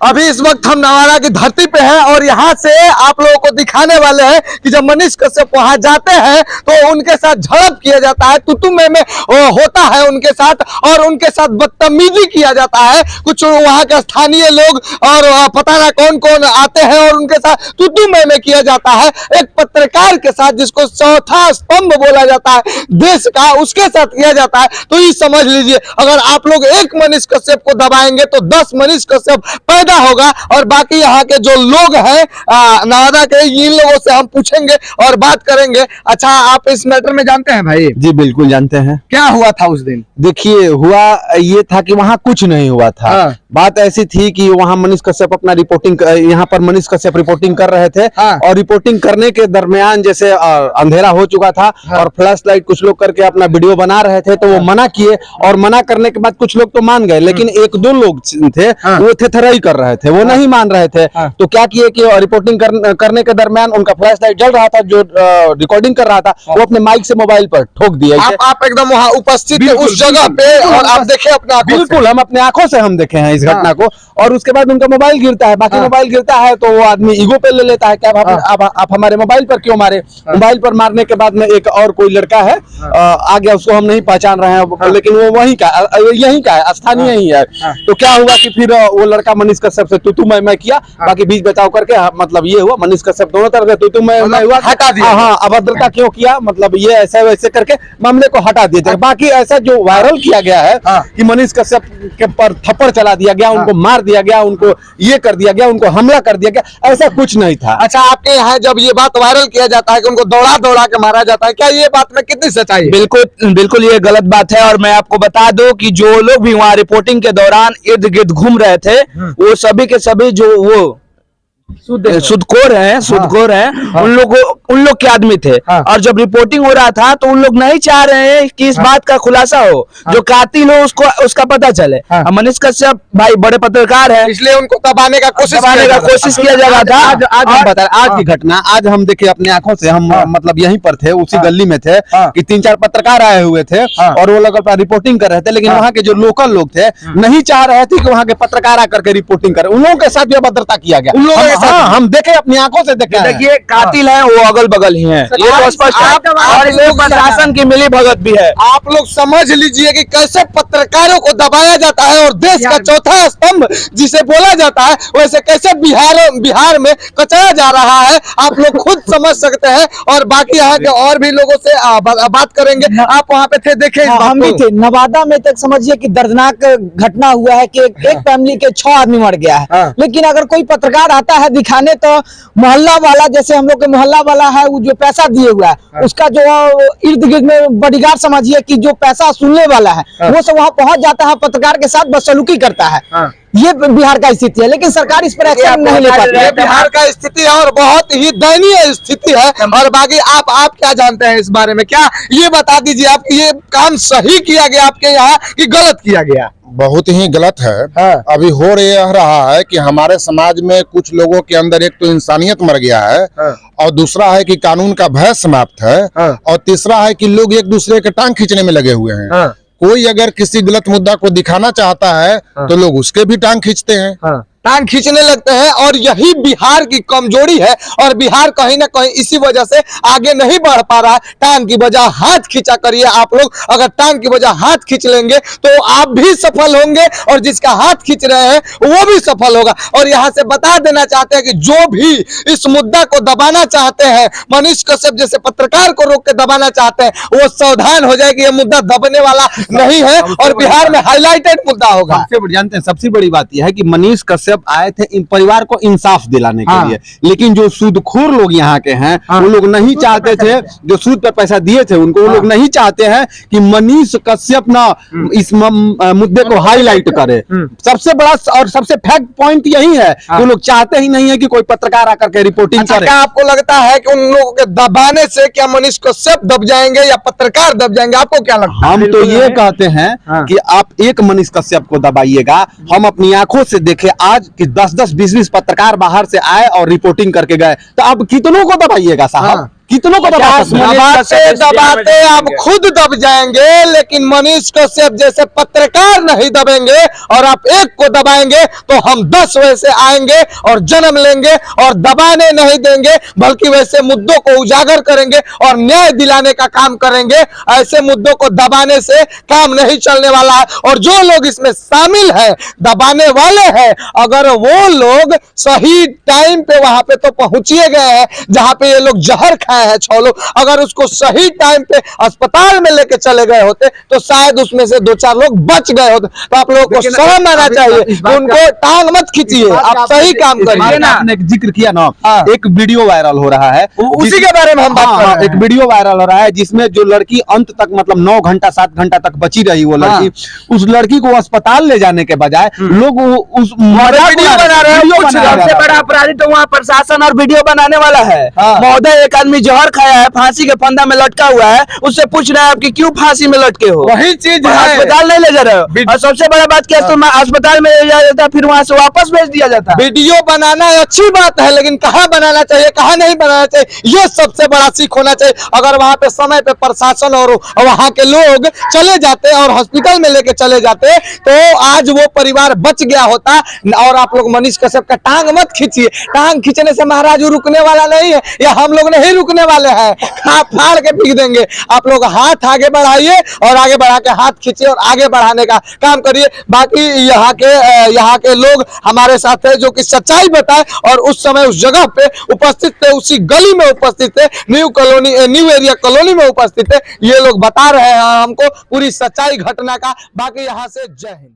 अभी इस वक्त हम नवादा की धरती पे हैं और यहाँ से आप लोगों को दिखाने वाले हैं कि जब मनीष कश्यप वहां जाते हैं तो उनके साथ झड़प किया जाता है, तुतु में होता है उनके साथ और उनके साथ बदतमीजी किया जाता है। कुछ वहां के स्थानीय लोग और पता ना कौन कौन आते हैं और उनके साथ तुतु में किया जाता है। एक पत्रकार के साथ जिसको चौथा स्तंभ बोला जाता है देश का, उसके साथ किया जाता है। तो ये समझ लीजिए, अगर आप लोग एक मनीष कश्यप को दबाएंगे तो 10 मनीष कश्यप पैदा होगा। और बाकी यहाँ के जो लोग हैं नवादा के, इन लोगों से हम पूछेंगे और बात करेंगे। अच्छा, आप इस मैटर में जानते हैं भाई? जी बिल्कुल जानते हैं। क्या हुआ था उस दिन? देखिए, हुआ ये था कि वहाँ कुछ नहीं हुआ था। हाँ। बात ऐसी थी कि वहाँ मनीष कश्यप अपना रिपोर्टिंग, यहाँ पर मनीष कश्यप रिपोर्टिंग कर रहे थे। हाँ। और रिपोर्टिंग करने के दरमियान जैसे अंधेरा हो चुका था। हाँ। और फ्लैश लाइट कुछ लोग करके अपना वीडियो बना रहे थे, तो वो मना किए। और मना करने के बाद कुछ लोग तो मान गए, लेकिन एक दो लोग थे वो थेथराई कर रहे थे, वो नहीं मान रहे थे। तो क्या किए कि रिपोर्टिंग करने के दरमियान उनका फ्लैश लाइट जल रहा था, जो रिकॉर्डिंग कर रहा था वो अपने माइक से मोबाइल पर ठोक दिया। आप एकदम वहां उपस्थित थे उस जगह पे और आप देखे अपने आंखों से? बिल्कुल, हम अपने आंखों से हम देखे हैं इस घटना को। और उसके बाद उनका मोबाइल गिरता है। बाकी मोबाइल गिरता है तो वो आदमी ईगो पे ले लेता है कि आप हमारे मोबाइल पर क्यों मारे। मोबाइल पर मारने के बाद में एक और कोई लड़का है आ गया, उसको हम नहीं पहचान रहे हैं, लेकिन वो वहीं का, यहीं का है, स्थानीय ही है। तो क्या हुआ कि फिर वो लड़का मनीष कश्यप से तू मैं किया। बाकी बीच बचाव करके मतलब ये हुआ, मनीष कश्यप दोनों तरफ से तू मैं हुआ, हटा दिया। हाँ, अभद्रता क्यों किया, मतलब ये ऐसे वैसे करके मामले को हटा दिया जाए। बाकी ऐसा जो वायरल किया गया है कि मनीष कश्यप के पर थप्पड़ चला दिया गया, उनको मार दिया गया, उनको ये कर दिया गया, उनको हमला कर दिया गया, ऐसा कुछ नहीं था। अच्छा, आपके यहाँ जब ये बात वायरल किया जाता है कि उनको दौड़ा दौड़ा के मारा जाता है, क्या ये बात में कितनी सच्चाई है? बिल्कुल ये गलत बात है। और मैं आपको बता दूं कि जो लोग भी वहां रिपोर्टिंग के दौरान इर्द गिर्द घूम रहे थे, वो सभी के सभी जो वो सुदखोर हैं, उन लोग के आदमी थे। और जब रिपोर्टिंग हो रहा था तो उन लोग नहीं चाह रहे हैं कि इस बात का खुलासा हो, जो कातिल हो उसका पता चले। मनीष कश्यप भाई बड़े पत्रकार हैं, इसलिए उनको दबाने का कोशिश किया जा रहा था। आज हम बता रहे, आज की घटना आज हम देखे अपने आंखों से। हम मतलब यहीं पर थे, उसी गली में थे कि 3-4 पत्रकार आए हुए थे और वो लोग रिपोर्टिंग कर रहे थे। लेकिन वहाँ के जो लोकल लोग थे नहीं चाह रहे थे कि वहाँ के पत्रकार आकर के रिपोर्टिंग करें। उन लोगों के साथ भी अभद्रता किया गया। हम देखे, अपनी आंखों से देखे। देखिए, कातिल हैं वो अगल बगल ही हैं, ये तो स्पष्ट है। और इसमें प्रशासन की मिली भगत भी है। आप लोग समझ लीजिए कि कैसे पत्रकारों को दबाया जाता है और देश का चौथा स्तंभ जिसे बोला जाता है, वैसे कैसे बिहार में कचरा जा रहा है, आप लोग खुद समझ सकते हैं। और बाकी यहाँ के और भी लोगों से बात करेंगे। आप वहाँ पे थे, देखे? हम भी थे नवादा में। तक समझिए कि दर्दनाक घटना हुआ है कि एक फैमिली के 6 आदमी मर गया है। लेकिन अगर कोई पत्रकार आता है दिखाने, तो मोहल्ला वाला, जैसे हम लोग के मोहल्ला वाला है, वो जो पैसा दिए हुआ है उसका जो इर्द गिर्द में बॉडीगार्ड समझिए कि जो पैसा सुनने वाला है वो सब वहां पहुंच जाता है, पत्रकार के साथ बदसलूकी करता है। ये बिहार का स्थिति है, लेकिन सरकार इस पर एक्शन नहीं ले पाती है। बिहार का स्थिति है और बहुत ही दयनीय स्थिति है। और बाकी आप क्या जानते हैं इस बारे में? क्या ये बता दीजिए, आप ये काम सही किया गया आपके यहाँ कि गलत किया गया? बहुत ही गलत है। अभी हो रहा है कि हमारे समाज में कुछ लोगों के अंदर एक तो इंसानियत मर गया है और दूसरा है कि कानून का भय समाप्त है और तीसरा है कि लोग एक दूसरे के टांग खींचने में लगे हुए हैं। कोई अगर किसी गलत मुद्दा को दिखाना चाहता है तो लोग उसके भी टांग खींचते हैं, टांग खींचने लगते हैं। और यही बिहार की कमजोरी है और बिहार कहीं ना कहीं इसी वजह से आगे नहीं बढ़ पा रहा है। टांग की बजाय हाथ खींचा करिए आप लोग। अगर टांग की बजाय हाथ खींच लेंगे तो आप भी सफल होंगे और जिसका हाथ खींच रहे हैं वो भी सफल होगा। और यहाँ से बता देना चाहते हैं कि जो भी इस मुद्दा को दबाना चाहते हैं, मनीष कश्यप जैसे पत्रकार को रोक के दबाना चाहते हैं, वो सावधान हो जाए कि ये मुद्दा दबने वाला नहीं है और बिहार में हाईलाइटेड मुद्दा होगा। जानते हैं, सबसे बड़ी बात यह है कि मनीष कश्यप आए थे इन परिवार को इंसाफ दिलाने के लिए। लेकिन जो सूदखोर लोग यहाँ के हैं वो लोग नहीं चाहते थे, जो सूद पर पैसा दिए थे उनको, वो लोग नहीं चाहते हैं कि मनीष कश्यप ना इस मुद्दे को हाईलाइट करे। सबसे बड़ा और सबसे फैक्ट पॉइंट यही है, वो लोग चाहते ही नहीं है कि कोई पत्रकार आकर के रिपोर्टिंग करे। क्या आपको लगता है कि उन लोगों के दबाने से क्या मनीष कश्यप दब जाएंगे या पत्रकार दब जाएंगे? आपको क्या लगता है? हम तो ये कहते हैं कि आप एक मनीष कश्यप को दबाइएगा। हम अपनी आंखों से देखे आज कि 10-10, 20-20 पत्रकार बाहर से आए और रिपोर्टिंग करके गए, तो आप कितनों को दबाइएगा साहब? कितनों को दबाते दबाते अब खुद दब जाएंगे, लेकिन मनीष कश्यप जैसे पत्रकार नहीं दबेंगे। और आप एक को दबाएंगे तो हम 10 वैसे आएंगे और जन्म लेंगे और दबाने नहीं देंगे, बल्कि वैसे मुद्दों को उजागर करेंगे और न्याय दिलाने का काम करेंगे। ऐसे मुद्दों को दबाने से काम नहीं चलने वाला है। और जो लोग इसमें शामिल है, दबाने वाले हैं, अगर वो लोग सही टाइम पे वहां पे तो पहुंचिए गए हैं जहां पे ये लोग जहर खाए हैं 6 लोग, अगर उसको सही टाइम पे अस्पताल में लेके चले गए होते तो शायद उसमें से 2-4 लोग बच गए होते। तो आप लोगों को शर्म आना चाहिए, उनको टांग मत खींचिए, आप सही काम करिए ना। आपने जिक्र किया ना, एक वीडियो वायरल हो रहा है, उसी के बारे में हम बात कर रहे हैं। एक वीडियो वायरल हो रहा है जिसमें जो लड़की अंत तक मतलब 9 घंटा 7 घंटा तक बची रही, वो लड़की, उस लड़की को अस्पताल ले जाने के बजाय लोग उस वीडियो बना रहे हैं। कुछ सबसे बड़ा अपराधी तो वहाँ प्रशासन और वीडियो बनाने वाला है। महोदय, एक आदमी जहर खाया है, फांसी के फंदा में लटका हुआ है, उससे पूछ रहे हैं कि क्यों फांसी में लटके हो, वही चीज है, अस्पताल नहीं ले जा रहे हो। और सबसे बड़ा बात क्या है, तो अस्पताल में ले जाया जाता है, फिर वहां से वापस भेज दिया जाता है। वीडियो बनाना अच्छी बात है, लेकिन कहाँ बनाना चाहिए, कहाँ नहीं बनाना चाहिए, ये सबसे बड़ा सीख होना चाहिए। अगर वहां पे समय पे प्रशासन और वहां के लोग चले जाते और हॉस्पिटल में लेके चले जाते तो आज वो परिवार बच गया होता। और आप लोग मनीष कश्यप का टांग मत खींचिए, टांग खींचने से महाराज रुकने वाला नहीं है, या हम लोग नहीं रुकने वाले हैं, आप फाड़ के पीक देंगे। आप लोग हाथ आगे बढ़ाइए और आगे बढ़ा के हाथ खींचिए और आगे बढ़ाने का काम करिए। बाकी यहाँ के लोग हमारे साथ है जो कि सच्चाई बताए और उस समय उस जगह पे उपस्थित थे, उसी गली में उपस्थित थे, न्यू एरिया कॉलोनी में उपस्थित थे। ये लोग बता रहे हैं हमको पूरी सच्चाई घटना का। बाकी यहाँ से जय हिंद।